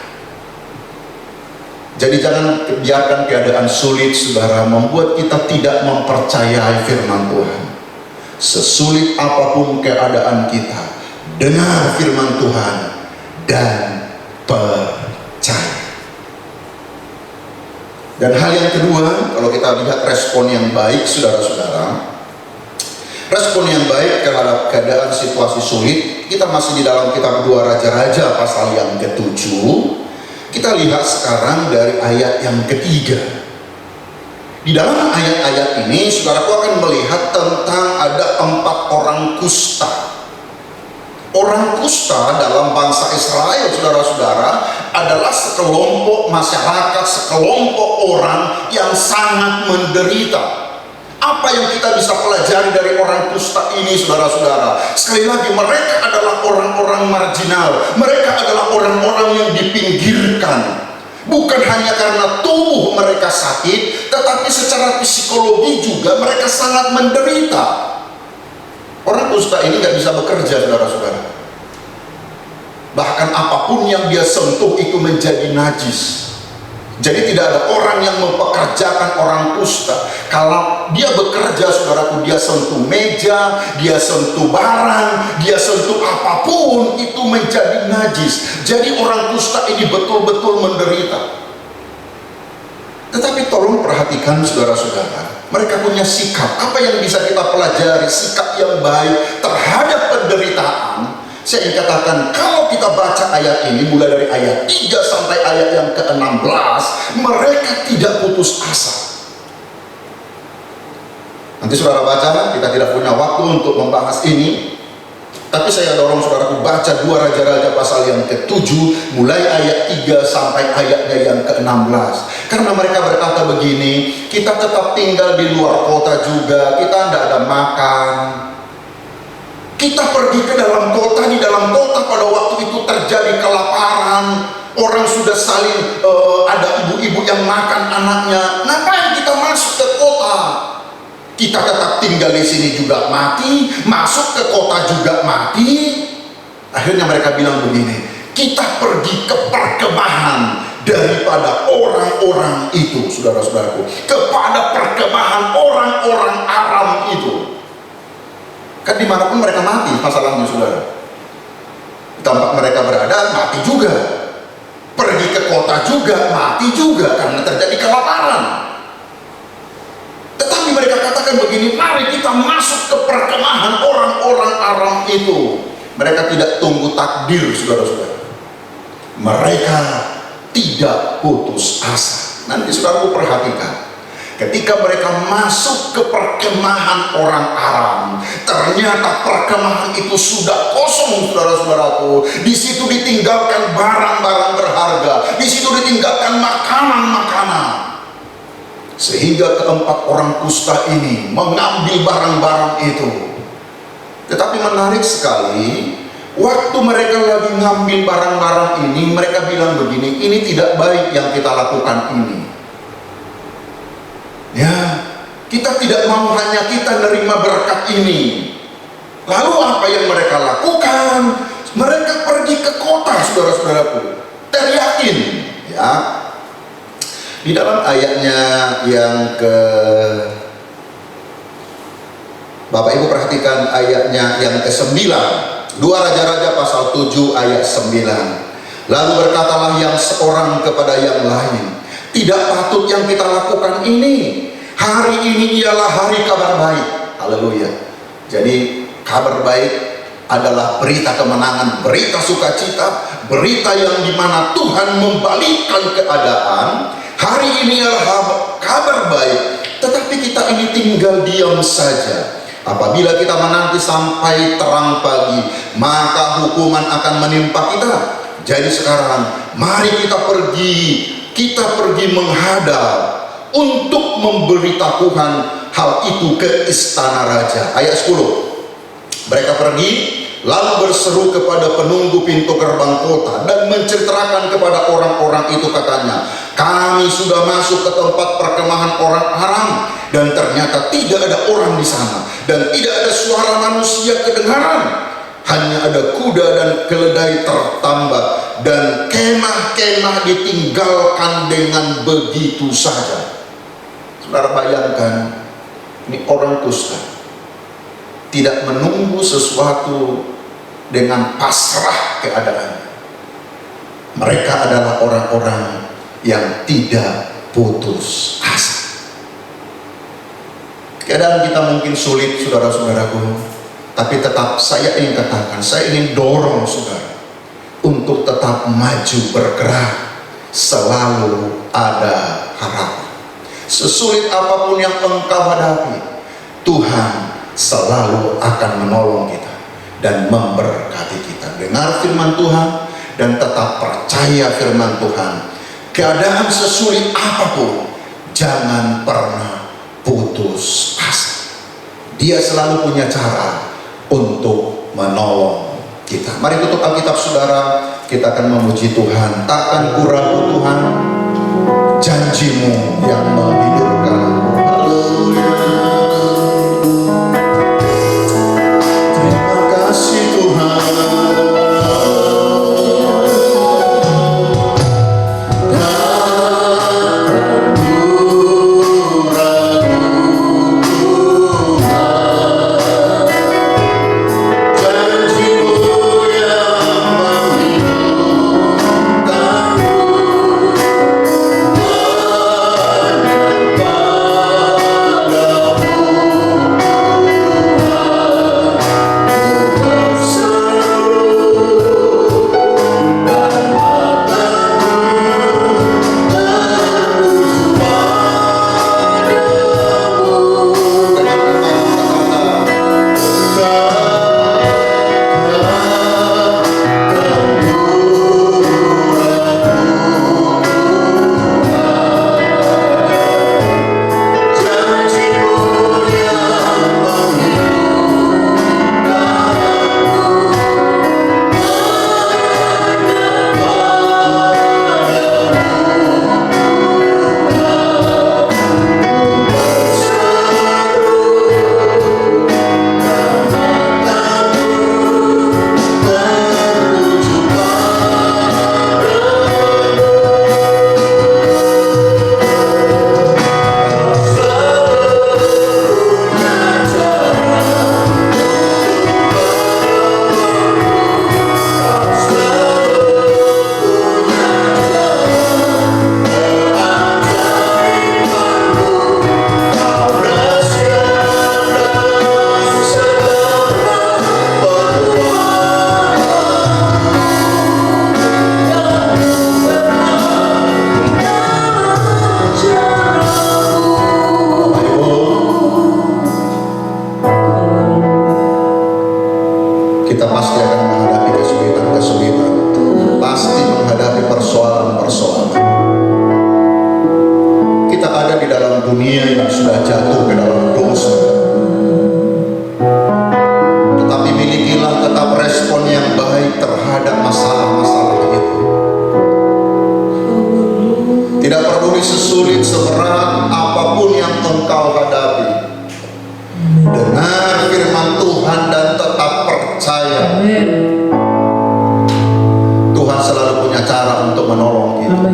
[SPEAKER 3] Jadi jangan biarkan keadaan sulit saudara membuat kita tidak mempercayai firman Tuhan. Sesulit apapun keadaan kita, dengar firman Tuhan dan percaya. Dan hal yang kedua, kalau kita lihat respon yang baik saudara-saudara, respon yang baik terhadap keadaan situasi sulit, kita masih di dalam kitab 2 Raja-Raja pasal yang ke-7. Kita lihat sekarang dari ayat yang ketiga. Di dalam ayat-ayat ini saudaraku akan melihat tentang ada 4 orang kusta. Orang kusta dalam bangsa Israel saudara-saudara adalah sekelompok masyarakat, sekelompok orang yang sangat menderita. Apa yang kita bisa pelajari dari orang kusta ini saudara-saudara? Sekali lagi, mereka adalah orang-orang marginal. Mereka adalah orang-orang yang dipinggirkan. Bukan hanya karena tubuh mereka sakit, tetapi secara psikologi juga mereka sangat menderita. Orang kusta ini gak bisa bekerja saudara-saudara. Bahkan apapun yang dia sentuh itu menjadi najis. Jadi tidak ada orang yang mempekerjakan orang kusta. Kalau dia bekerja, saudaraku, dia sentuh meja, dia sentuh barang, dia sentuh apapun, itu menjadi najis. Jadi orang kusta ini betul-betul menderita. Tetapi tolong perhatikan saudara-saudara, mereka punya sikap. Apa yang bisa kita pelajari? Sikap yang baik terhadap penderitaan. Saya ingin katakan, kalau kita baca ayat ini mulai dari ayat 3 sampai ayat yang ke-16, mereka tidak putus asa. Nanti saudara baca, kita tidak punya waktu untuk membahas ini, tapi saya dorong saudaraku baca 2 Raja-Raja pasal yang ke-7 mulai ayat 3 sampai ayatnya yang ke-16. Karena mereka berkata begini, kita tetap tinggal di luar kota juga, kita tidak ada makan. Kita pergi ke dalam kota, di dalam kota pada waktu itu terjadi kelaparan. Orang sudah saling, ada ibu-ibu yang makan anaknya. Ngapain kita masuk ke kota? Kita tetap tinggal di sini juga mati, masuk ke kota juga mati. Akhirnya mereka bilang begini, kita pergi ke perkemahan daripada orang-orang itu, saudara-saudaraku, kepada perkemahan orang-orang Aram itu. Kan dimanapun mereka mati, masalahnya saudara. Di tempat mereka berada, mati juga. Pergi ke kota juga, mati juga, karena terjadi kelaparan. Tetapi mereka katakan begini, mari kita masuk ke perkemahan orang-orang Aram itu. Mereka tidak tunggu takdir, saudara-saudara. Mereka tidak putus asa. Nanti saudaraku perhatikan, ketika mereka masuk ke perkemahan orang Aram, ternyata perkemahan itu sudah kosong, saudara-saudaraku. Di situ ditinggalkan barang-barang berharga, di situ ditinggalkan makanan-makanan. Sehingga keempat orang kusta ini mengambil barang-barang itu. Tetapi menarik sekali, waktu mereka lagi ngambil barang-barang ini, mereka bilang begini, ini tidak baik yang kita lakukan ini. Ya, kita tidak mau hanya kita nerima berkat ini. Lalu apa yang mereka lakukan? Mereka pergi ke kota, saudara-saudaraku, teriakin, ya. Di dalam ayatnya yang ke, Bapak Ibu perhatikan ayatnya yang ke-9, 2 Raja-Raja pasal 7 ayat 9. Lalu berkatalah yang seorang kepada yang lain, tidak patut yang kita lakukan ini. Hari ini ialah hari kabar baik. Haleluya. Jadi kabar baik adalah berita kemenangan, berita sukacita, berita yang dimana Tuhan membalikkan keadaan. Hari ini adalah kabar baik. Tetapi kita ini tinggal diam saja. Apabila kita menanti sampai terang pagi, maka hukuman akan menimpa kita. Jadi sekarang mari kita pergi menghadap untuk memberitahukan hal itu ke istana raja. Ayat 10. Mereka pergi lalu berseru kepada penunggu pintu gerbang kota dan menceritakan kepada orang-orang itu, katanya, kami sudah masuk ke tempat perkemahan orang Aram dan ternyata tidak ada orang di sana dan tidak ada suara manusia kedengaran. Hanya ada kuda dan keledai tertambat dan kemah-kemah ditinggalkan dengan begitu saja. Saudara bayangkan, ini orang kusta tidak menunggu sesuatu dengan pasrah keadaannya. Mereka adalah orang-orang yang tidak putus asa. Keadaan kita mungkin sulit, saudara-saudaraku, tapi tetap saya ingin katakan, saya ingin dorong saudara untuk tetap maju bergerak. Selalu ada harapan. Sesulit apapun yang engkau hadapi, Tuhan selalu akan menolong kita dan memberkati kita. Dengar firman Tuhan dan tetap percaya firman Tuhan. Keadaan sesulit apapun, jangan pernah putus asa. Dia selalu punya cara untuk menolong kita. Mari tutup Alkitab saudara, kita akan memuji Tuhan. Takkan kuragu Tuhan janjimu yang menghidupkan. Haleluya. Terima kasih Tuhan. Kau dunia yang sudah jatuh ke dalam dosa. Tetapi milikilah tetap respon yang baik terhadap masalah-masalah itu. Tidak peduli sesulit seberat apapun yang engkau hadapi, dengar firman Tuhan dan tetap percaya. Tuhan selalu punya cara untuk menolong kita.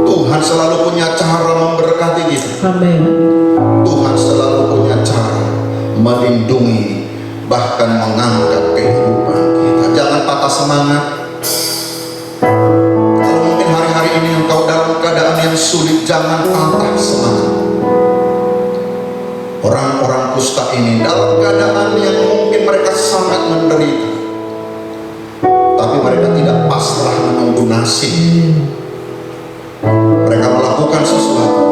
[SPEAKER 3] Tuhan selalu punya cara memberkati kita. Tuhan selalu punya cara melindungi, bahkan mengangkat kehidupan kita. Jangan patah semangat. Kalau mungkin hari-hari ini engkau dalam keadaan yang sulit, jangan patah semangat. Orang-orang kusta ini dalam keadaan yang mungkin mereka sangat menderita, tapi mereka tidak pasrah menunggu nasib. Mereka melakukan sesuatu.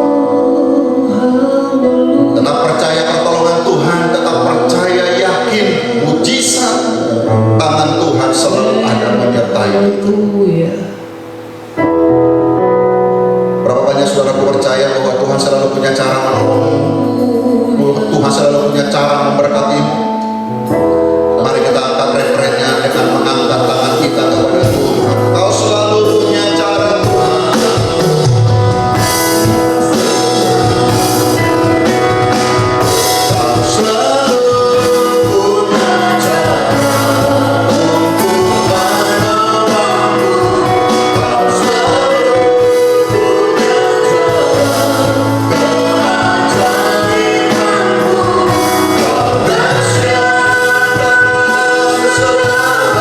[SPEAKER 3] Tetap percaya pertolongan Tuhan, tetap percaya, yakin mujizat tangan Tuhan selalu ada menyertai kita. Berapa banyak saudaraku percaya bahwa Tuhan selalu punya cara menolong, Tuhan selalu punya cara memberkatimu. Mari kita angkat referennya dengan mengangkat tangan kita kepada Tuhan. Kau selalu punya cara, Tuhan. Kau selalu punya cara untuk menolongku. Kau selalu punya cara mengajarkanku. Kau dahsyat dan selamat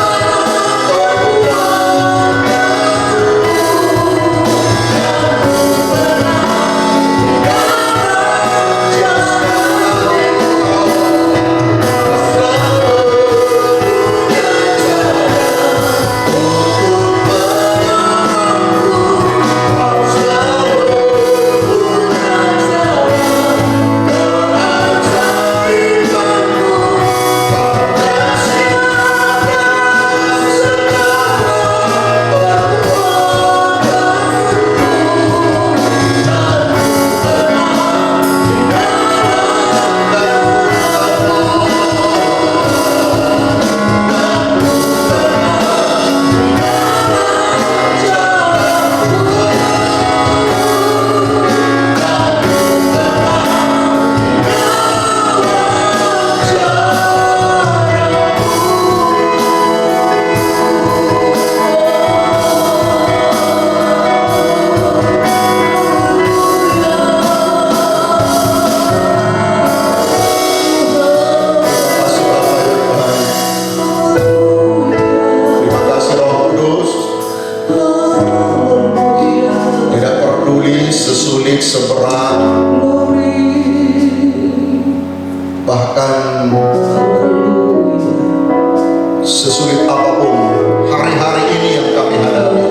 [SPEAKER 3] sesulit seberat, bahkan sesulit apapun hari-hari ini yang kami hadapi,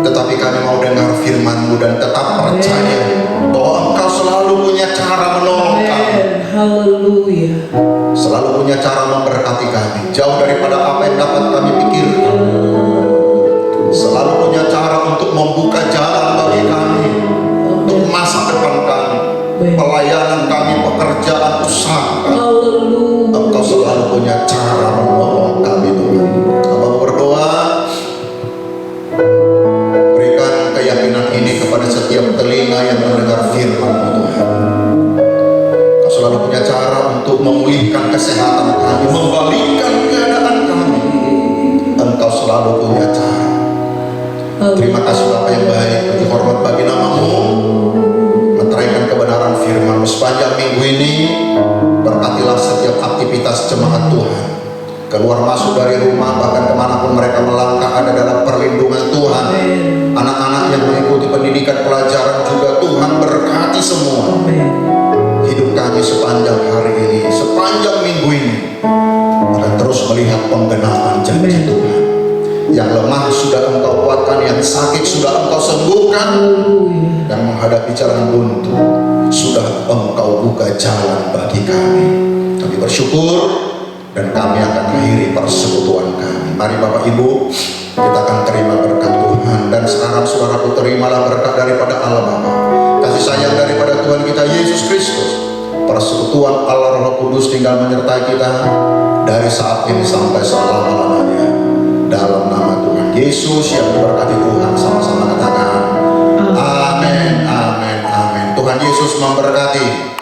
[SPEAKER 3] tetapi kami mau dengar firman-Mu dan tetap percaya bahwa Engkau selalu punya cara menolong kami, selalu punya cara memberkati kami jauh daripada apa yang dapat kami pikirkan. Selalu punya cara untuk membuka jalan bagi kami, untuk masa depan kami, pelayanan kami, pekerjaan, usaha kami. Engkau selalu punya cara menolong kami, Tuhan. Hamba berdoa, berikan keyakinan ini kepada setiap telinga yang mendengar firman-Mu, Tuhan. Engkau selalu punya cara untuk memulihkan kesehatan kami, membalikkan keadaan kami. Engkau selalu punya cara. Terima kasih Bapa yang baik, puji hormat bagi nama-Mu, meteraikan kebenaran firman-Mu sepanjang minggu ini. Berkatilah setiap aktivitas jemaat Tuhan, keluar masuk dari rumah, bahkan kemanapun mereka melangkah ada dalam perlindungan Tuhan. Anak-anak yang mengikuti pendidikan pelajaran juga Tuhan berkati semua. Hidup kami sepanjang hari ini, sepanjang minggu ini, akan terus melihat penggenapan janji Tuhan. Yang lemah sudah Engkau kuatkan, yang sakit sudah Engkau sembuhkan, dan menghadapi jalan buntu sudah Engkau buka jalan bagi kami. Kami bersyukur dan kami akan akhiri persekutuan kami. Mari Bapak Ibu, kita akan terima berkat Tuhan. Dan sekarang saudaraku, terimalah berkat daripada Allah Bapa, kasih sayang daripada Tuhan kita Yesus Kristus, persekutuan Allah Roh Kudus tinggal menyertai kita dari saat ini sampai selama-lamanya. Dalam nama Tuhan Yesus yang diberkati Tuhan, sama-sama katakan amin, amin, amin. Tuhan Yesus memberkati.